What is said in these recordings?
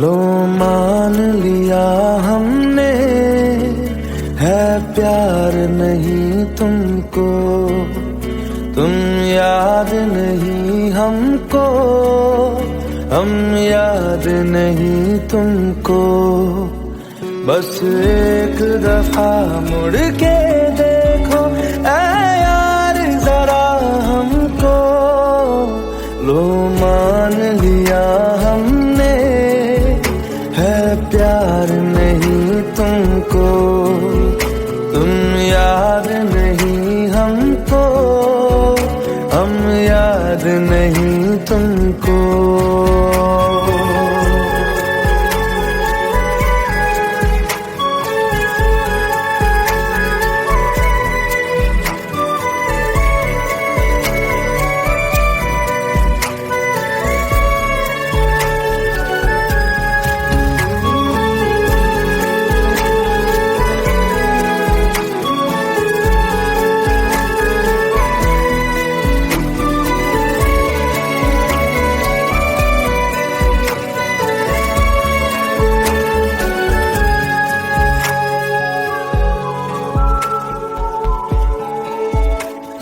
लो मान लिया हमने, है प्यार नहीं तुमको, तुम याद नहीं हमको, हम याद नहीं तुमको। बस एक दफा मुड़ के देखो ऐ यार जरा हमको, लो मान लिया हमने, है प्यार नहीं तुमको, तुम याद नहीं हमको, हम याद नहीं तुमको।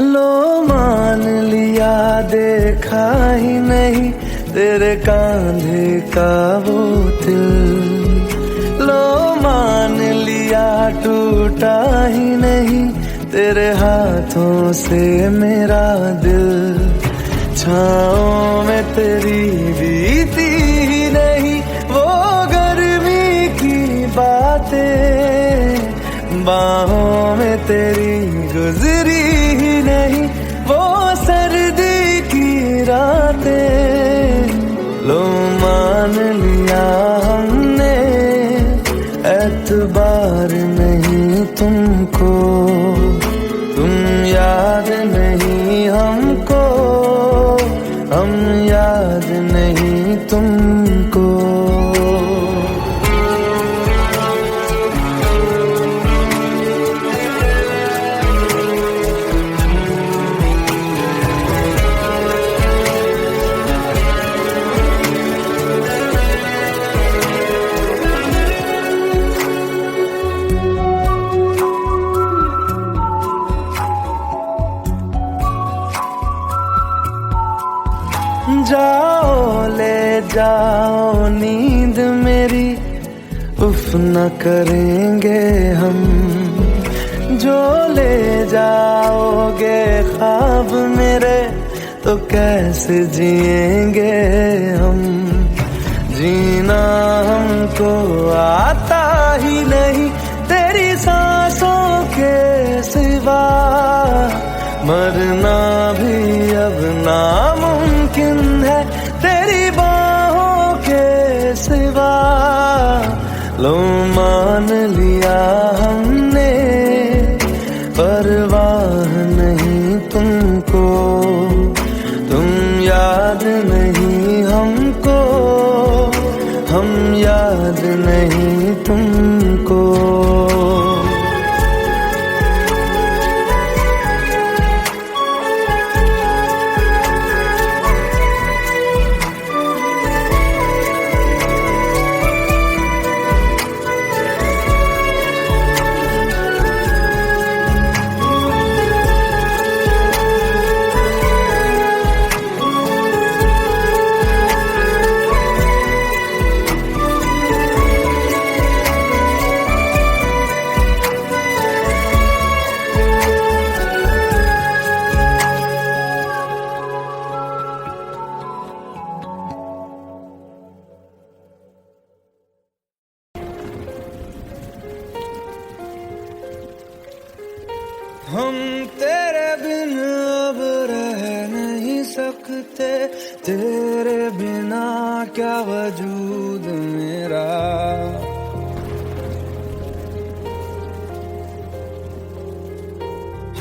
लो मान लिया देखा ही नहीं तेरे कांधे का वो दिल, लो मान लिया टूटा ही नहीं तेरे हाथों से मेरा दिल। छाँव में तेरी बीती ही नहीं वो गर्मी की बातें, बाहों में तेरी गुजरी ही नहीं वो सर्दी की रातें। लो मान लिया हमने, एतबार नहीं तुमको, तुम याद नहीं हमको, हम याद नहीं तुमको। जाओ ले जाओ नींद मेरी, उफ न करेंगे हम, जो ले जाओगे ख्वाब मेरे तो कैसे जिएंगे हम। जीना हमको आता ही नहीं तेरी सांसों के सिवा, मरना भी अब नामुमकिन है तेरी बाहों के सिवा। लो मान लिया हमने, परवाह नहीं तुमको, तुम याद नहीं हमको, हम याद नहीं तुमको। हम तेरे बिन अब रह नहीं सकते, तेरे बिना क्या वजूद मेरा।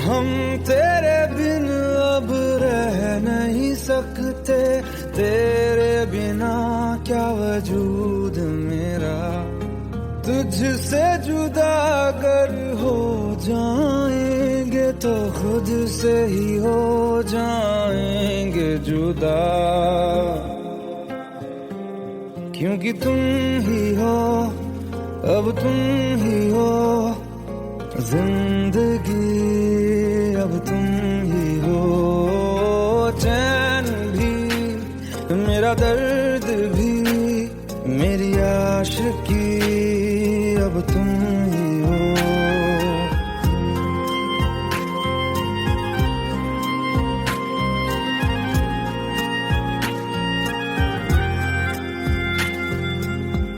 हम तेरे बिन अब रह नहीं सकते, तेरे बिना क्या वजूद मेरा। तुझसे जुदा अगर हो जाएंगे तो खुद से ही हो जाएंगे जुदा। क्योंकि तुम ही हो, अब तुम ही हो जिंदगी, अब तुम ही हो चैन भी, मेरा दर्द भी, मेरी आशिकी, अब तुम ही हो।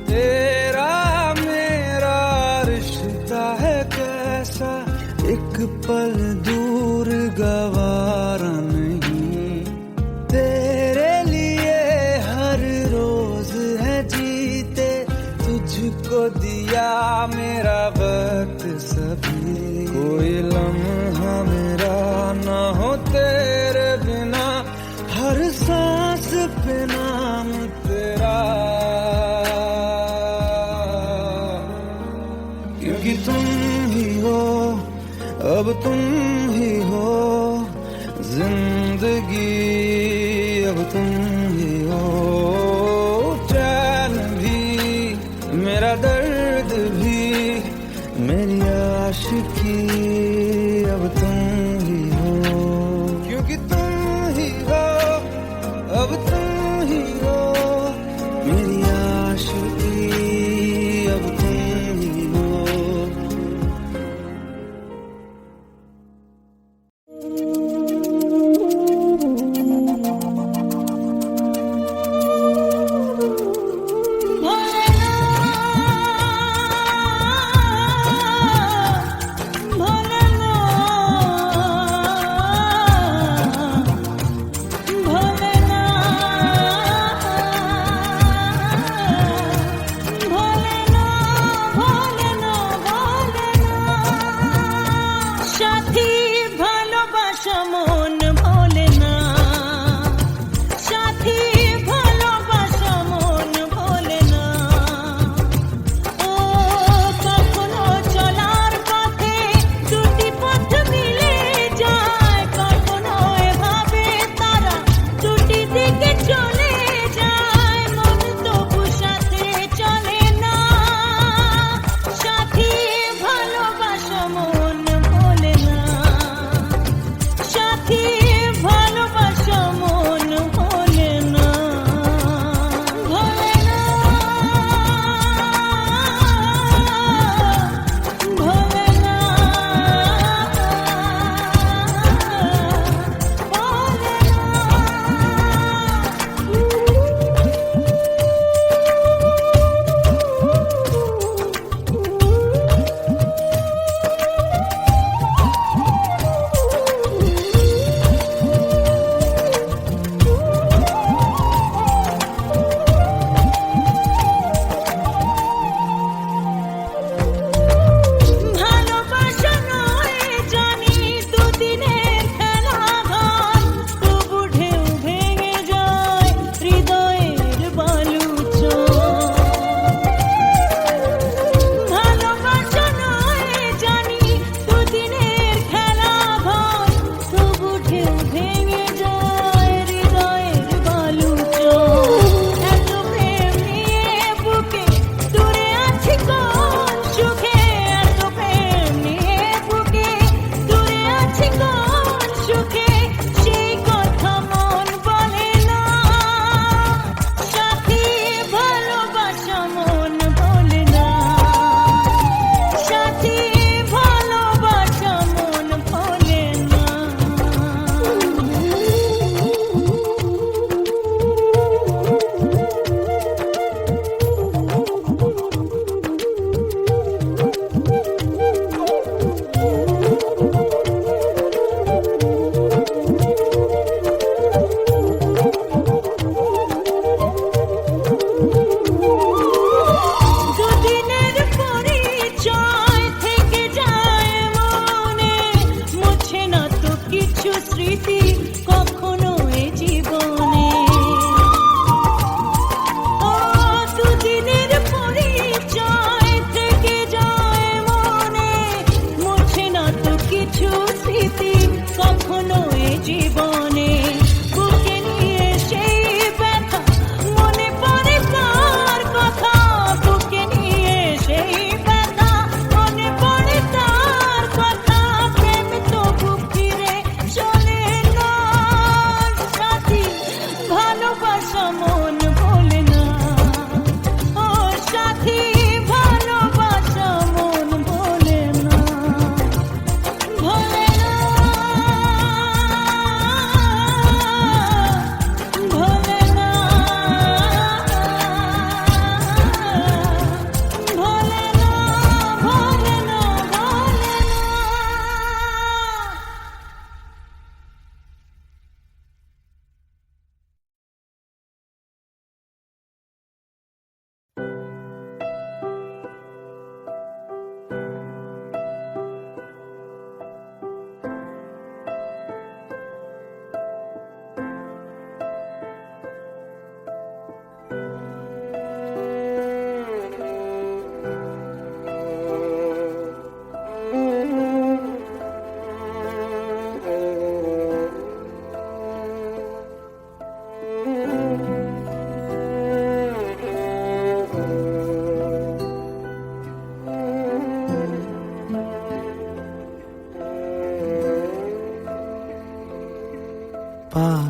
तेरा मेरा रिश्ता है कैसा, एक पल दूर गवारा नहीं, तेरे लिए हर रोज है जीते, तुझको दिया मेरा वक्त सभी, कोई लम्हा मेरा ना हो तेरे बिना, हर सांस पे नाम तेरा, क्योंकि तुम ही हो, अब तुम ही हो जिंदगी, अब तुम ही हो चैन भी, मेरा दर्द भी, मेरी आशिकी, अब तुम ही हो, क्योंकि तुम ही हो, अब तुम ही हो मेरी आशिकी, अब तुम ही हो। भोलेनाथ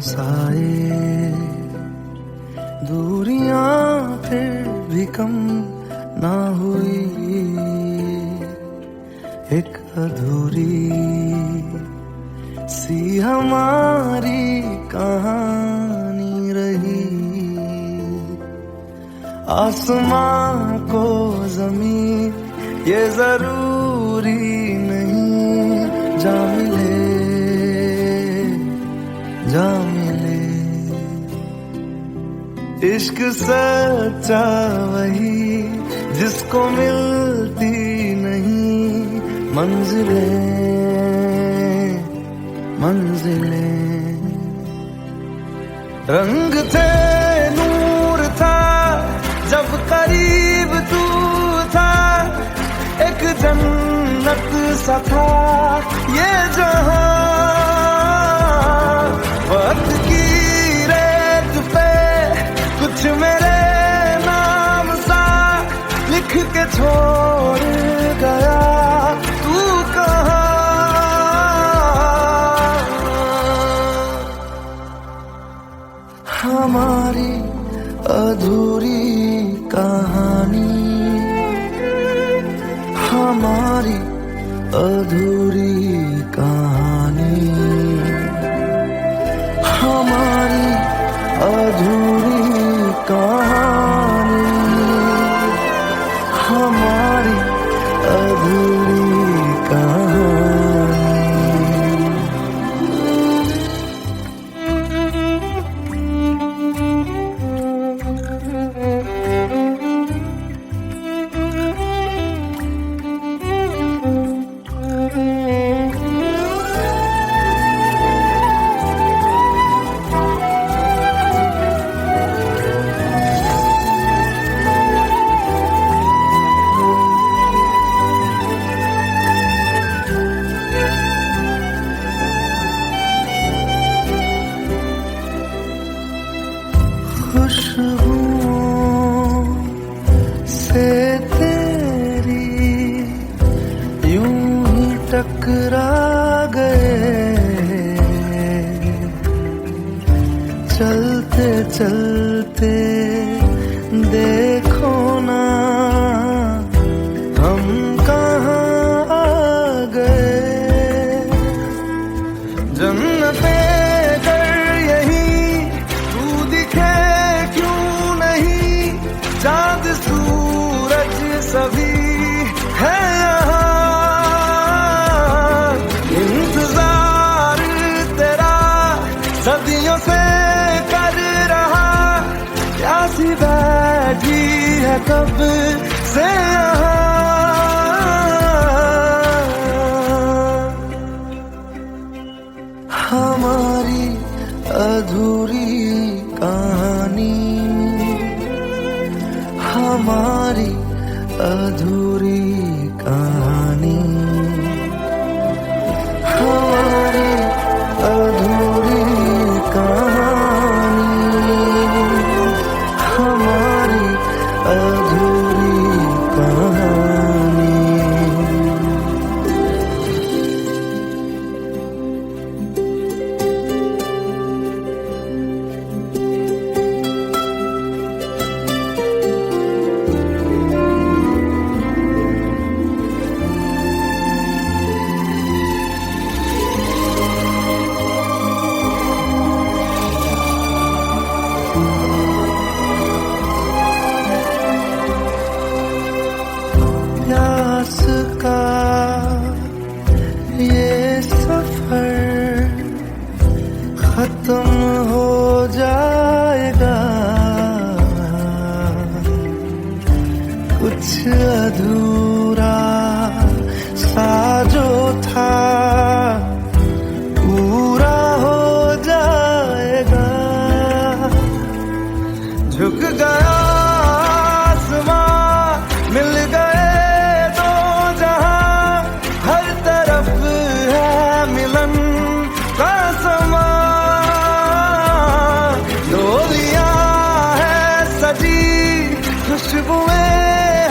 पास आए, दूरियां फिर भी कम ना हुई, एक अधूरी सी हमारी कहानी रही। आसमां को जमीन ये जरूरी नहीं, जा मिले जा मिले। इश्क सच्चा वही जिसको मिलती नहीं मंजिलें मंजिलें। रंग थे नूर था जब करीब तू था, एक जन्नत सा था ये जहां। वक्त की रेत पे कुछ मेरे नाम सा लिख के छोड़ गया, तू कहाँ? हमारी अधूरी कहानी, हमारी अधूरी कहानी, हमारी अधूरी कहानी, हमारी अधूरी कहानी। खुशबुओं से तेरी यूं ही टकरा गए, चलते चलते देखो ना हम कहाँ आ गए। जन्नते चाँद सूरज सभी है यहाँ, इंतजार तेरा सदियों से कर रहा, प्यासी बैठी है कब से यहाँ। हमारी अधूरी कहानी, हमारी अधूरी कहानी, हमारी अधूरी कहानी, हमारी अधूरी कहानी। प्यास का ये सफर खत्म हो जाएगा, कुछ अधूरा सा जो था पूरा हो जाएगा। झुक गया मिल गए दो जहां, हर तरफ है मिलन का समा। डोलियां है सजी खुशबुएं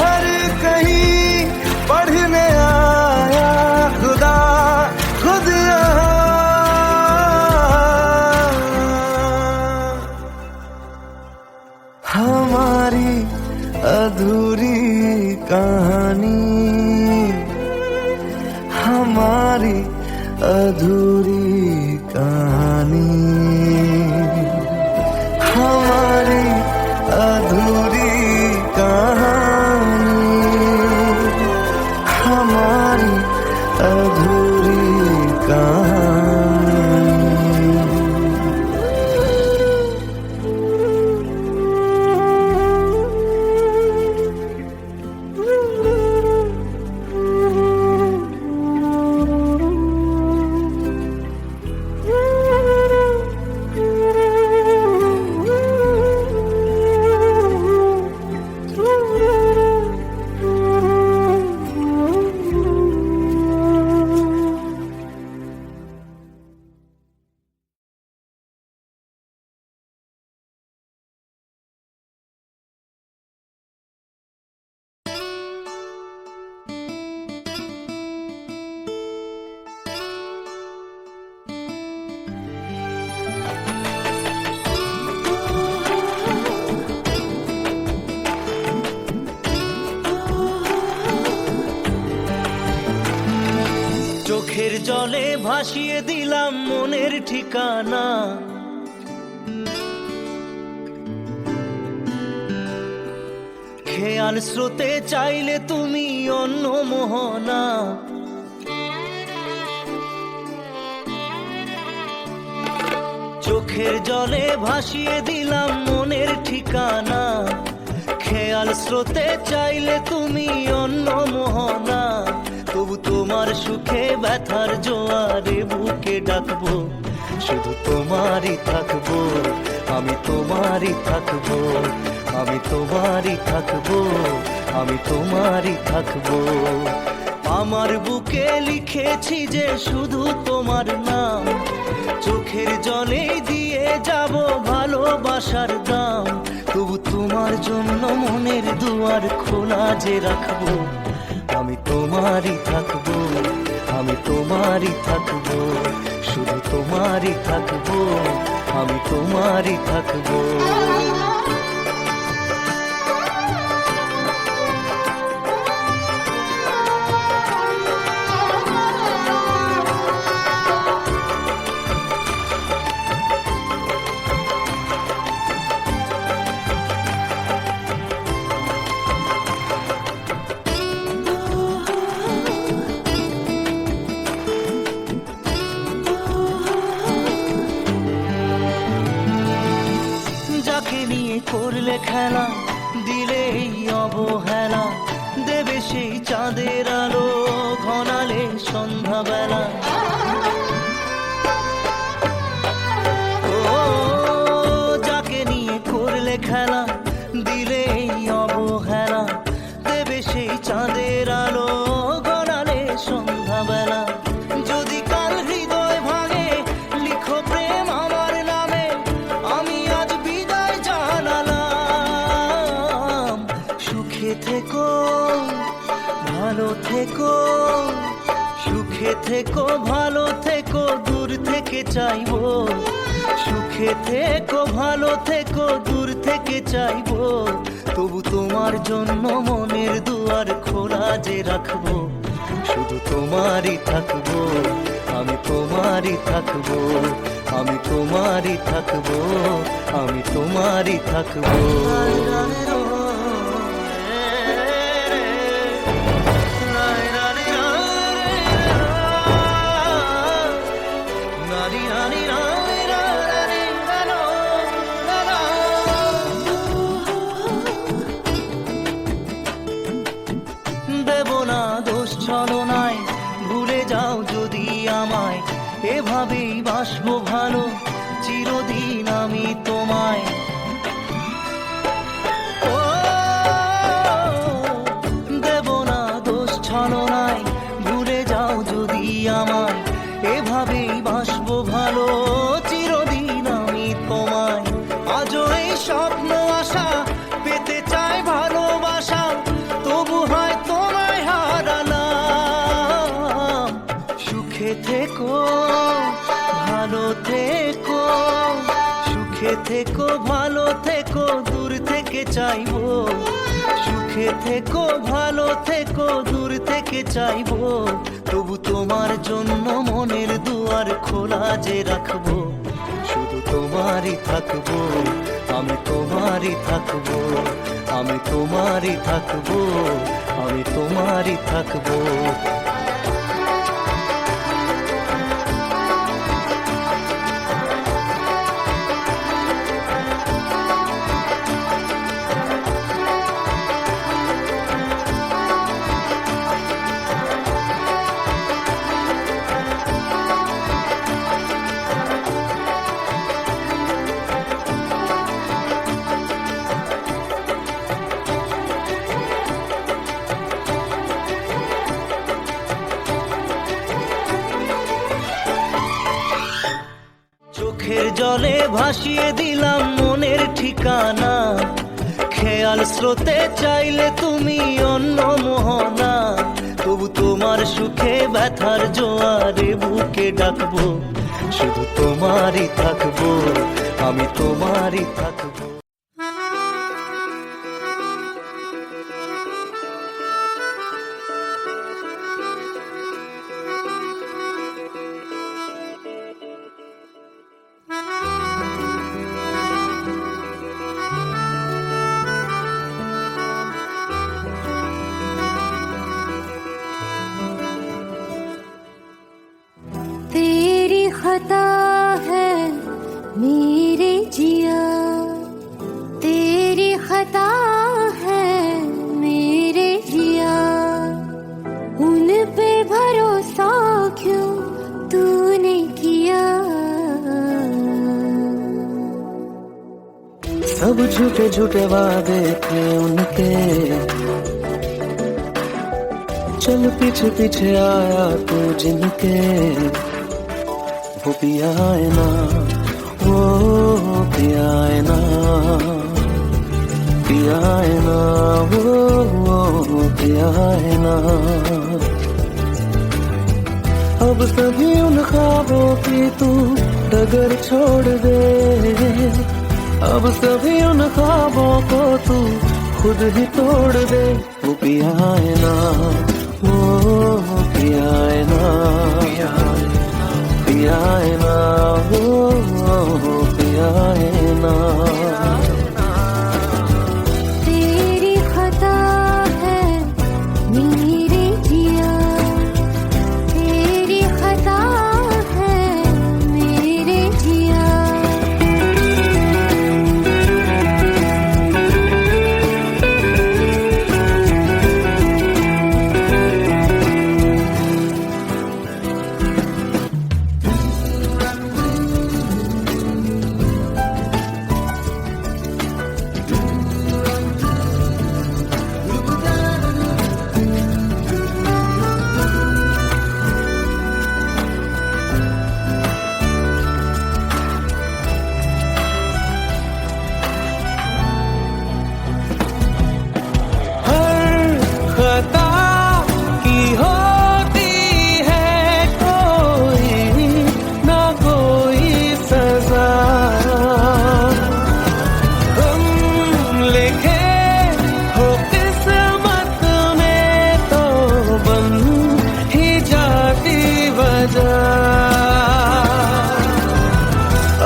हर कहीं, पढ़ने आया कहानी, हमारी अधूरी कहानी, हमारी अधूरी कहानी, हमारी अधूरी कहानी। চোখের জলে ভাসিয়ে দিলাম মনের ঠিকানা, খেয়াল স্রোতে চাইলে তুমি অন্য মোহনা। চোখের জলে ভাসিয়ে দিলাম মনের ঠিকানা, খেয়াল স্রোতে চাইলে তুমি অন্য মোহনা। তবু তোমার সুখে ব্যথার জোয়ারে বুকে ডাকবো, শুধু তোমারই থাকবো, আমি তোমারই থাকবো, আমি তোমারই থাকবো, আমি তোমারই থাকবো। আমার বুকে লিখেছি যে শুধু তোমার নাম, চোখের জলে দিয়ে যাব ভালোবাসার দাম। তবু তোমার জন্য মনের দুয়ার খোলা যে রাখবো, আমি তোমারই থাকবো, আমি তোমারই থাকবো, শুধু তোমারই থাকবো, আমি তোমারই থাকবো। করলে খেলা, দিলে এই অবহেলা, দেবে সেই চাঁদের আলো ঘনালে সন্ধ্যাবেলা। ও যাকে নিয়ে করলে খেলা, দিলে এই অবহেলা, দেবে সেই চাঁদের আলো ঘনালে সন্ধ্যাবেলা। যদি কাল হৃদয় ভাঙে লিখো প্রেম আমার নামে, আমি আজ বিদায় জানালাম। সুখে থেকো ভালো থেকো, সুখে থেকো ভালো থেকো, দূর থেকে চাইবো। সুখে থেকো ভালো থেকো, দূর থেকে চাইবো। তবু তোমার জন্য মনের দুয়ার খোলা যে রাখবো, শুধু তোমারই থাকবো, আমি তোমারই থাকবো, আমি তোমারই থাকবো, আমি তোমারই থাকবো। দেব না দোষ ছলনায়, ভুলে যাও যদি আমায়, এভাবেই বাসবো ভালো চিরদিন আমি তোমায়। ও দেব না দোষ ছলনায়, ভুলে যাও যদি আমায়, এভাবেই বাসবো ভালো চিরদিন আমি তোমায়। আজও এই স্বপ্ন আশা পেতে চাই ভালোবাসা, তবু হয় তোমায় হারালাম। সুখে থেকো ভালো থেকো, সুখে থেকো ভালো থেকো, দূর থেকে চাইবো। সুখে থেকো ভালো থেকো দূর থেকে চাইবো, তবু তোমার জন্য মনের দুয়ার খোলা যে রাখবো। শুধু তোমারই থাকবো, আমি তোমারই থাকবো, আমি তোমারই থাকবো, আমি তোমারই থাকবো। চোখের জলে ভাসিয়ে দিলাম মনের ঠিকানা, খেয়াল স্রোতে চাইলে তুমি অন্য মোহনা। তবু তোমার সুখে ব্যথার জোয়ারে বুকে ডাকবো, শুধু তোমারই থাকবো, আমি তোমারই থাকবো। तेरी खता है मेरे जिया, तेरी खता है मेरे जिया, उन पे भरोसा क्यों तूने किया। सब झूठे झूठे वादे थे उनके, चल पीछे पीछे आया तू जिनके। वो पिया है ना, वो पिया है ना, पिया है ना, वो पिया है ना। अब सभी उन ख्वाबों की तू डगर छोड़ दे, अब सभी उन ख्वाबों को तू खुद ही तोड़ दे। वो पिया है ना, वो पिया है ना, पिया है ना, वो पिया है ना। तेरी खता है मेरे जिया, तेरी खता है मेरे जिया।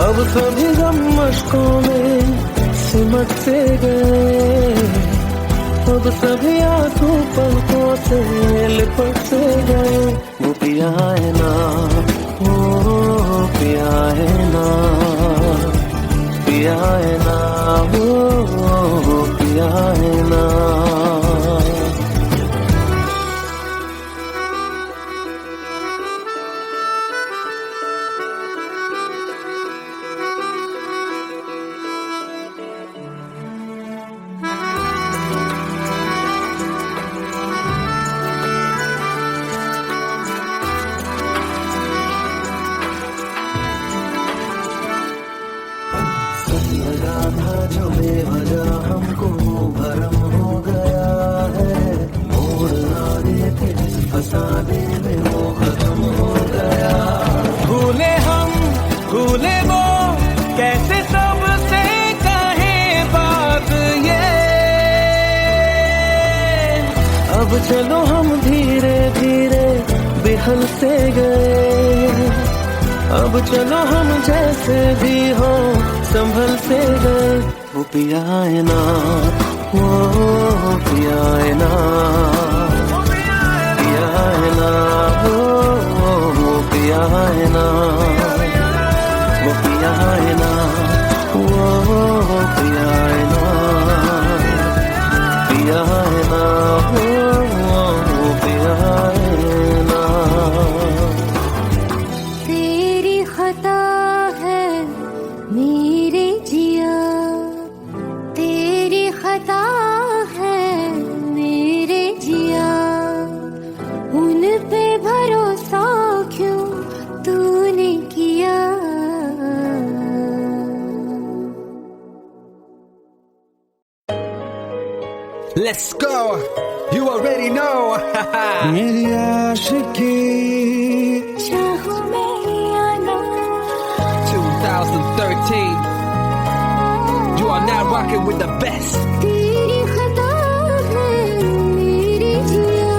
अब सभी गम मशकों में सिमट से गए, अब सभी आंसू पलकों से लिपट से गए। वो पिया है ना, वो पिया है ना, पिया है ना, वो पिया है ना। लगा था जो बेवजह हमको भरम हो गया, अब चलो हम धीरे धीरे बेहल से गए, अब चलो हम जैसे भी हो संभल से गए। वो पिया है ना, वो पिया है ना, पिया है ना, वो पिया है ना, वो पिया है ना, वो पिया है ना, पिया है ना, वो पिया है ना। तेरी खता है मेरे जिया, तेरी खता है मेरे जिया, उन पे भरोसा क्यों तूने किया। Let's go. You already know. मेरी आशिकी चाहूं मैं आना, 2013. You are now rocking with the best. तेरी खता है मेरे जिया।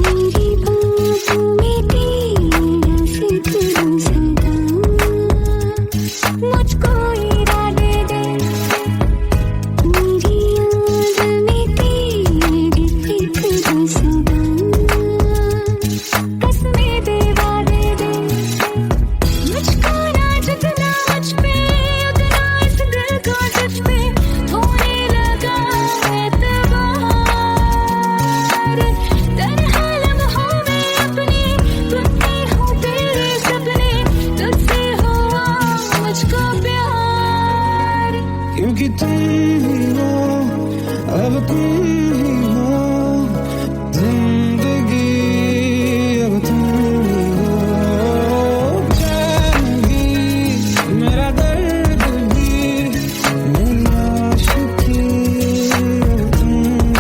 मेरी बातों में तेरा जिक्र सदा, मुझको इरादे दे। मेरी याद में तेरी फिक्र सदा, कसमें दे वादे दे। मुझको ना जितना मुझ पे उतना इस दिल को तुझ पे होने लगा एतबार। तरह लम्हों में अपने टूटे हो तेरे सपने, तुझसे हुआ मुझको प्यार। क्योंकि तुम ही हो, अब तुम ही हो जिंदगी, अब तुम ही हो जान भी, मेरा दर्द भी, मेरी आशिकी, अब तुम ही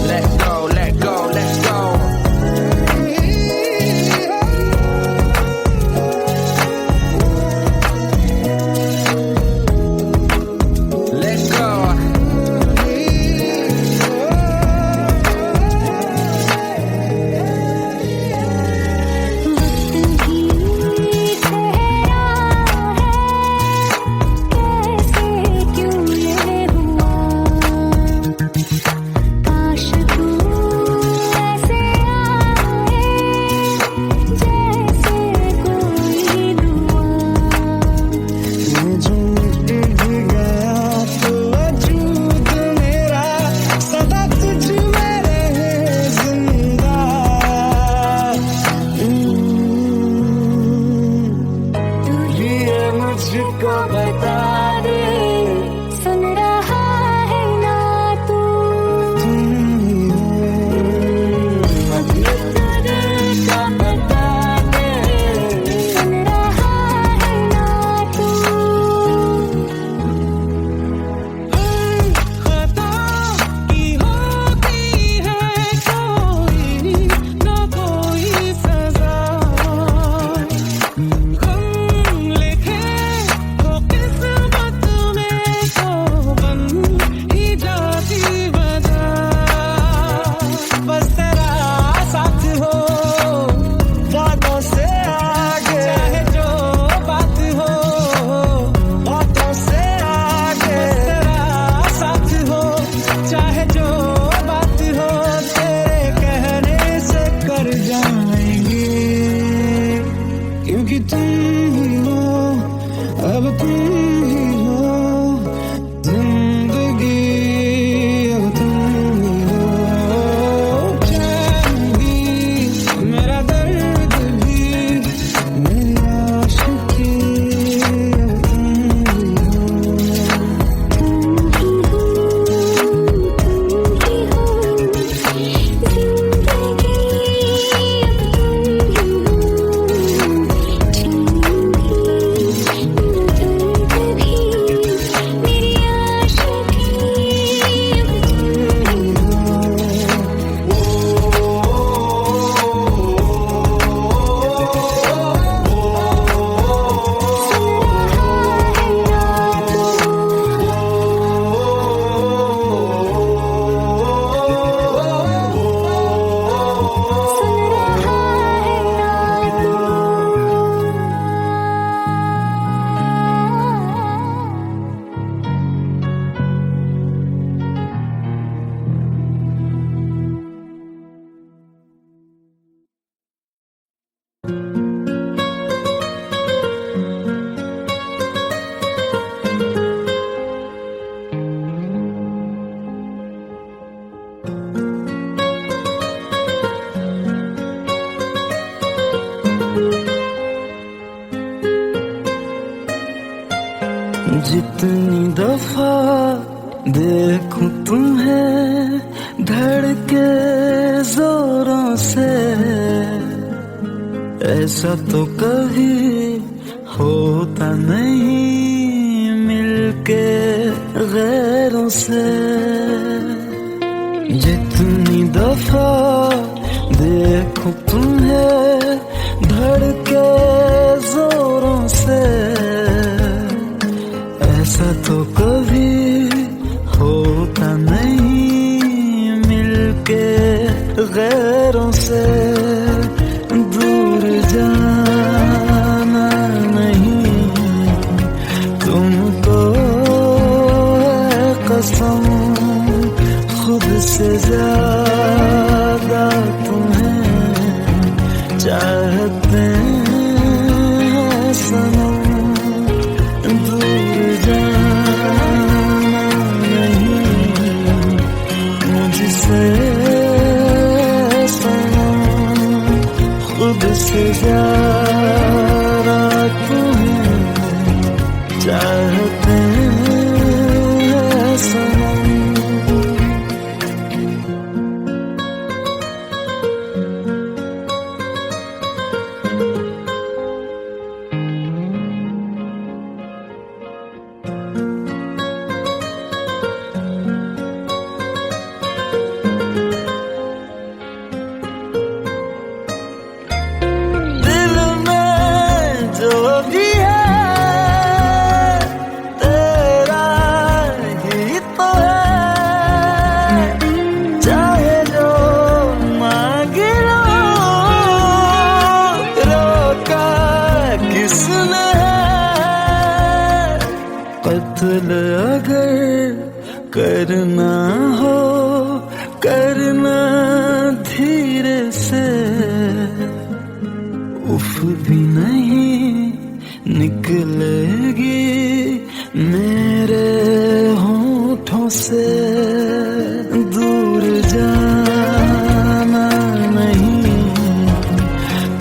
Let go, let go, let's go. Let's go. वक्त ही ठहरा है, कैसे क्यों ये हुआ। काश तू ऐसे आए जैसे कोई दुआ। ये जो मिट भी गया तो वजूद मेरा सदा तुझ में रहे जिंदा। तू ये मुझको बता दे, सुन रहा है ना तू, तुम ही हो, अपने दिल का बता दे, सुन रहा है ना तू। खता की होती है कोई ना कोई सजा, हम लिखे तो किस जितनी दफा देखूं तुम्हें धड़के जोरों से, ऐसा तो कभी होता नहीं मिलके गैरों से। जितनी दफा देखूं तुम्हें धड़के जोरों से, ऐसा तो कभी होता नहीं मिलके गैरों से। दूर जाना नहीं तुमको है कसम, खुद से ज्यादा तुम्हें चाहते हैं सनम। दूर जाना नहीं मुझसे सनम, खुद से ज्यादा तुम्हें चाहते हैं सनम। कत्ल अगर करना हो करना धीरे से, उफ भी नहीं निकलेगी मेरे होठों से। दूर जाना नहीं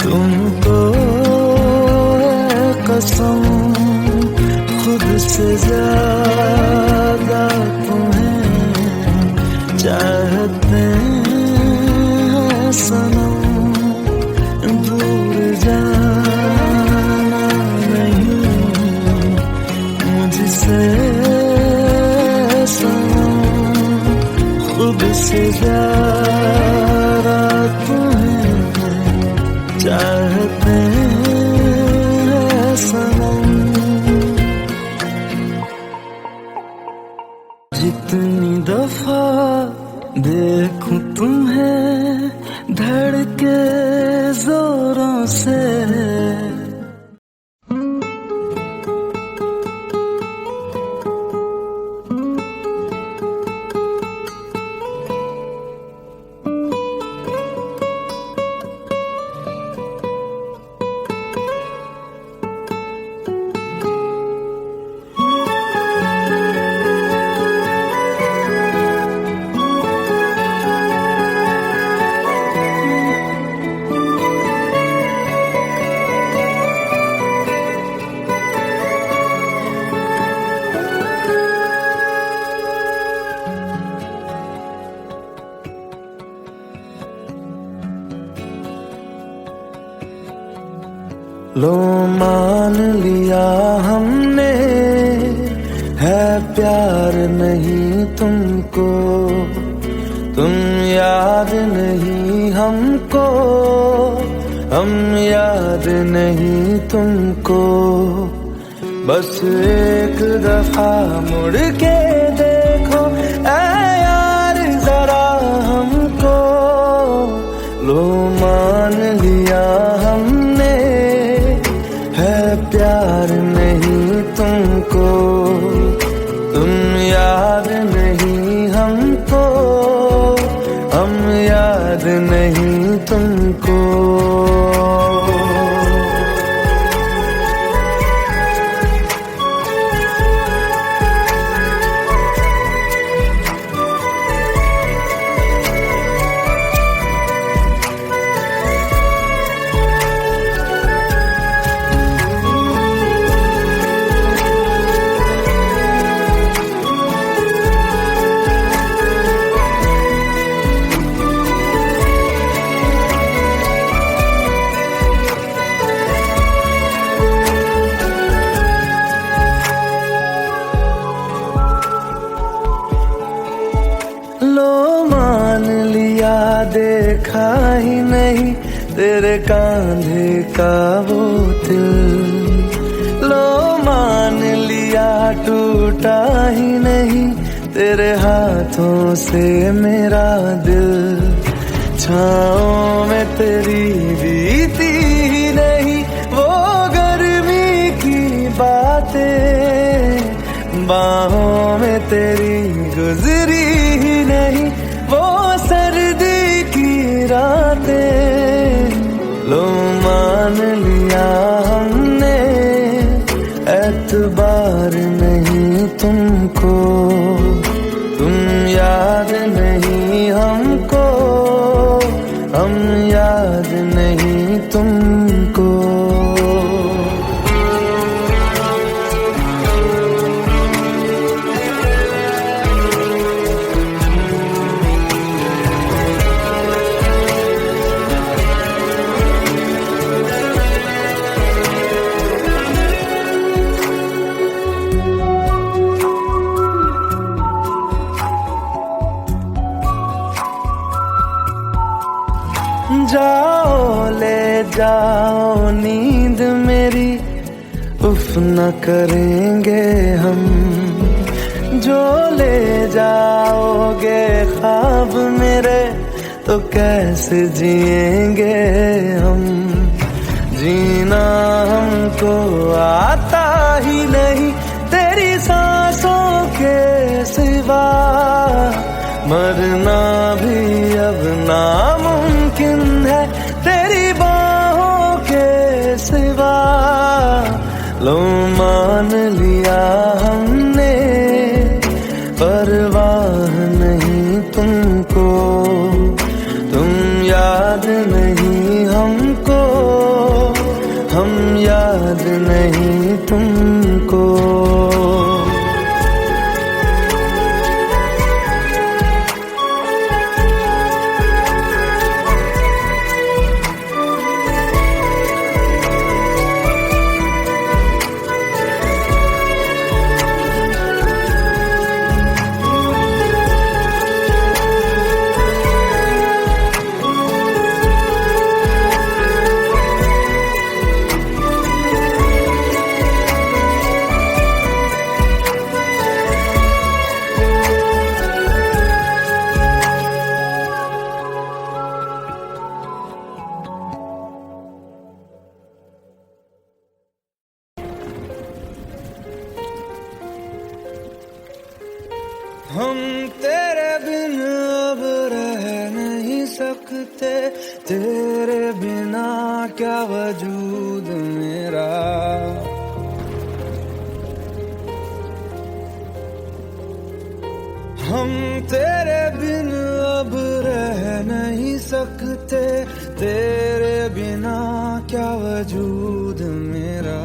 तुमको है कसम, खुद से ज्यादा तुम्हें चाहते हैं सनम। दूर जाना नहीं मुझसे सनम, खुद से ज्यादा तुम्हें चाहते हैं सनम। जितनी दफा देखूं तुम्हें धड़के जोरों से, लो मान लिया हमने है प्यार नहीं तुमको, तुम याद नहीं हमको, हम याद नहीं तुमको। बस एक दफा मुड़ के देखो ऐ यार जरा हमको। लो मान लिया हमने है प्यार नहीं तुमको, तुम याद नहीं हमको, हम याद नहीं तुमको। तेरे कांधे का वो दिल। लो मान लिया टूटा ही नहीं, तेरे हाथों से मेरा दिल। छाँव में तेरी बीती ही नहीं वो गर्मी की बातें, बाहों में तेरी गुजरी ही नहीं वो सर्दी की रातें। लो मान लिया हमने, एतबार नहीं तुमको, तुम याद नहीं हमको, हम याद नहीं तुमको। जाओ ले जाओ नींद मेरी, उफ न करेंगे हम। जो ले जाओगे ख्वाब मेरे, तो कैसे जिएंगे हम। जीना हमको आता ही नहीं तेरी सांसों के सिवा, मरना भी अब नामुमकिन है तेरी बाहों के सिवा। लो मान लिया हमने, परवाह नहीं तुमको, तुम याद नहीं हमको, हम याद नहीं तुमको। हम तेरे बिन अब रह नहीं सकते, तेरे बिना क्या वजूद मेरा। हम तेरे बिन अब रह नहीं सकते, तेरे बिना क्या वजूद मेरा।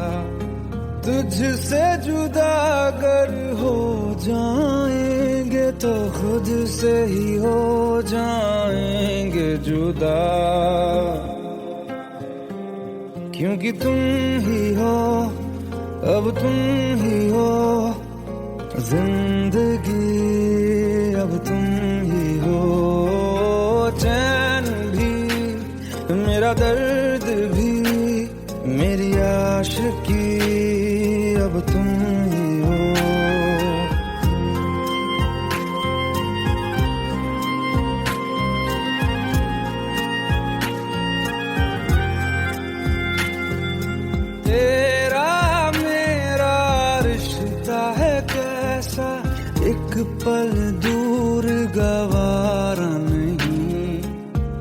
तुझसे जुदा अगर हो जाएंगे तो खुद से ही हो जाएंगे जुदा, क्योंकि तुम ही हो, अब तुम ही हो जिंदगी, अब तुम ही हो। चैन भी मेरा दर्द भी मेरी आशिकी, अब तुम ही हो। तेरा मेरा रिश्ता है कैसा, एक पल दूर गवारा नहीं।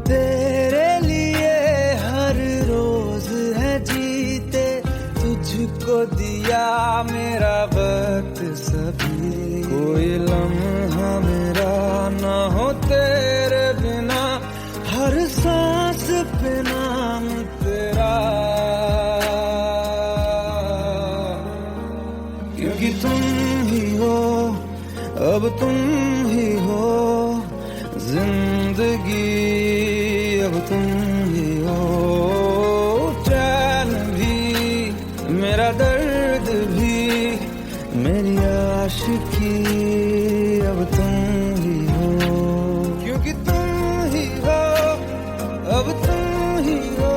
तेरे लिए हर रोज है जीते, तुझको दिया मेरा वक्त सभी। कोई लम्हा मेरा ना हो तेरे बिना, हर सांस पे नाम तेरा, क्योंकि तुम ही हो, अब तुम ही हो जिंदगी, अब तुम ही हो। चैन भी मेरा दर्द भी मेरी आशिकी, अब तुम ही हो, क्योंकि तुम ही हो, अब तुम ही हो।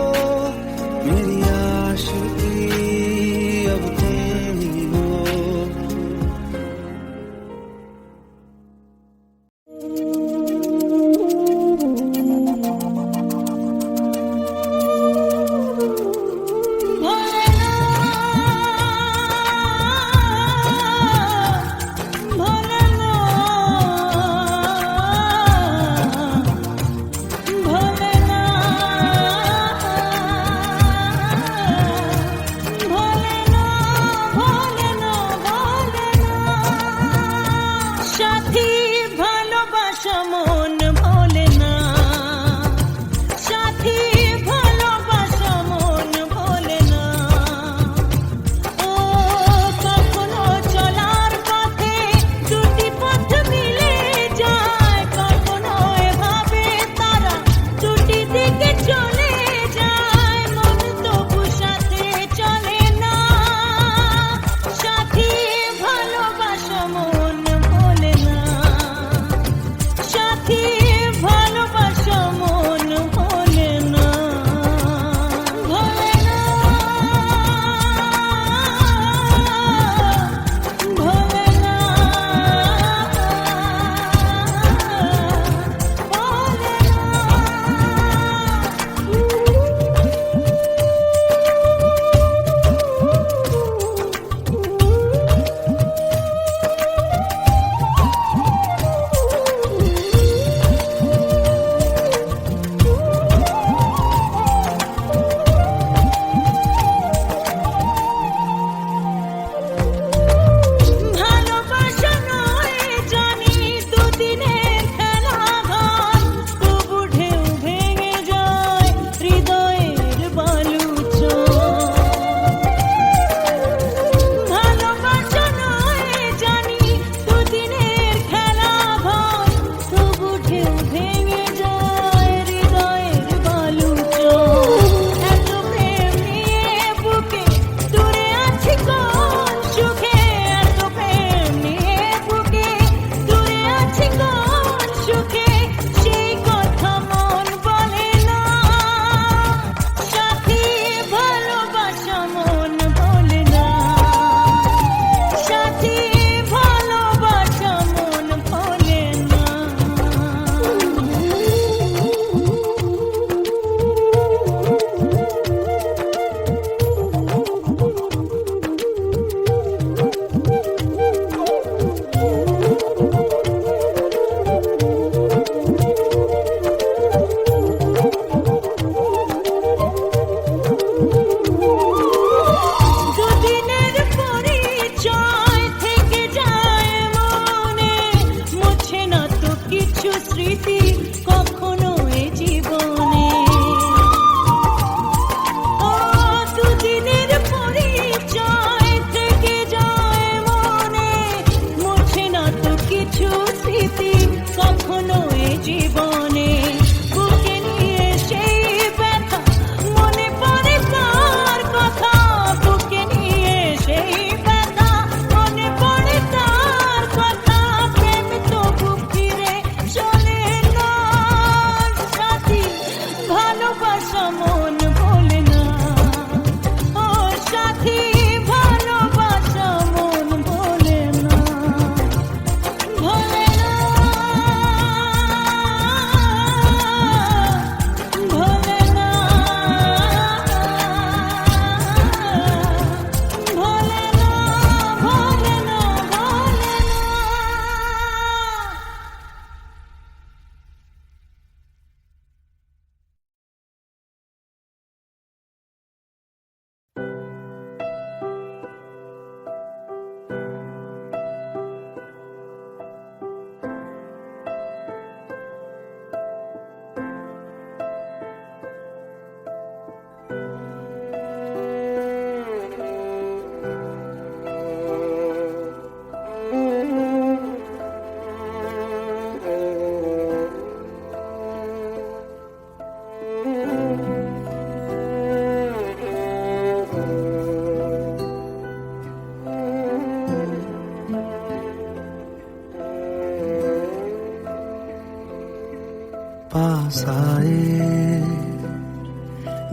पास आए,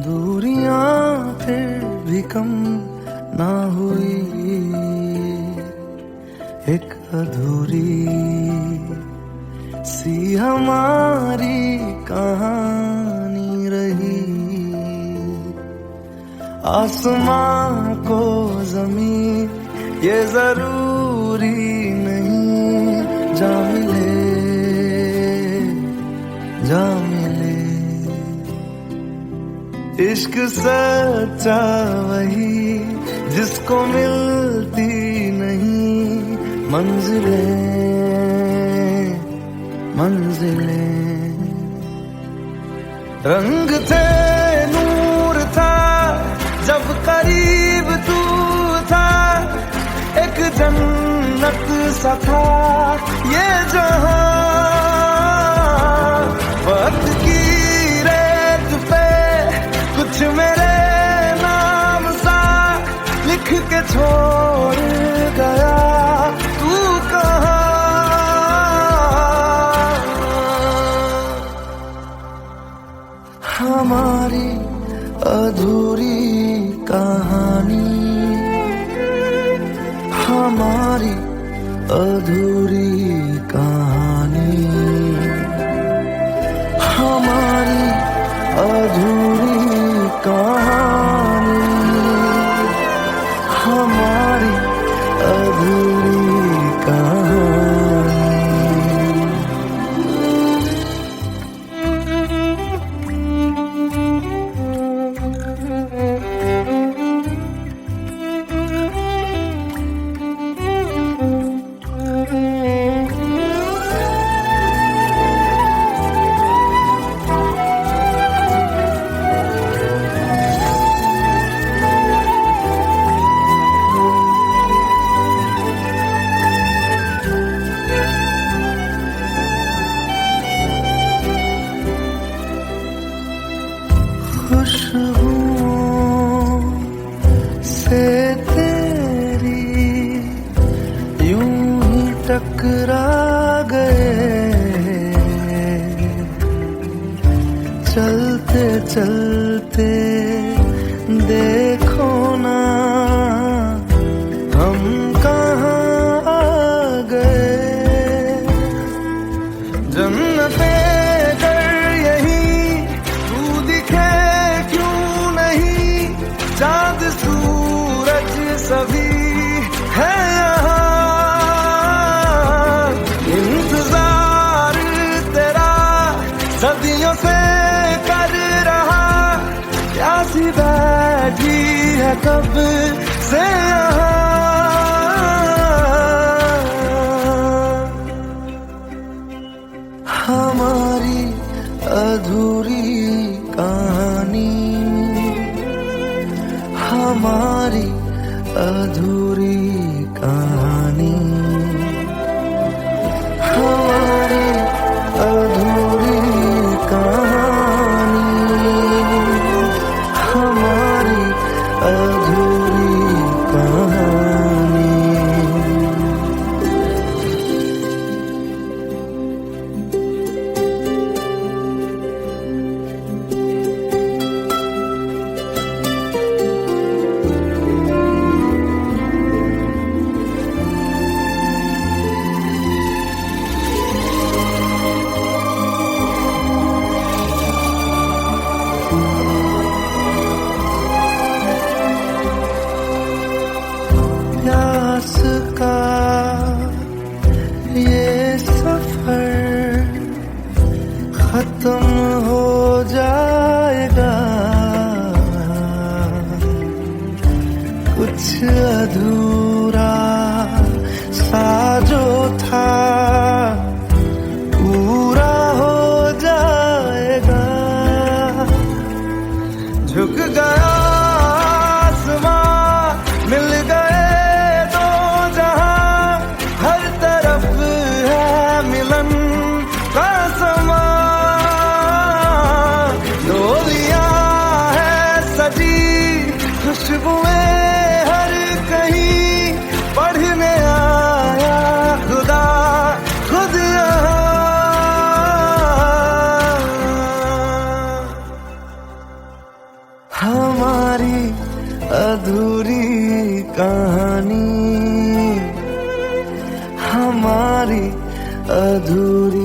दूरियां फिर भी कम ना हुई, एक अधूरी सी हमारी कहानी रही। आसमां को जमीन ये जरूरी नहीं, जा मिले जा मिले। इश्क सच्चा वही जिसको मिलती नहीं मंजिलें मंजिलें। रंग थे नूर था जब करीब तू था, एक जन्नत सा था ये जहां। वक्त की रेत पे कुछ मेरे नाम सा लिख के छोड़ गया, तू कहाँ? हमारी अधूरी कहानी, हमारी अधूरी कहानी, हमारी अधूरी कहानी, हमारी अधूरी कहानी। खुशबुओं से तेरी यूं ही टकरा गए, चलते चलते देखो ना हम कहाँ आ गए। जन्नते चाँद सूरज सभी है यहाँ, इंतजार तेरा सदियों से कर रहा, प्यासी बैठी है कब से यहाँ। हमारी अधूरी कहानी, हमारी अधूरी कहानी, हमारी अधूरी कहानी, हमारी अधूरी कहानी। प्यास का ये सफर खत्म हो जाएगा, कुछ अधूरा सा जो था पूरा हो जाएगा। झुक गया आसमां, मिल गए दो जहां, हर तरफ है मिलन का समा। डोलियां है सजी खुशबुएं हर कहीं, पढ़ने आया खुदा खुद यहाँ। अधूरी कहानी, हमारी अधूरी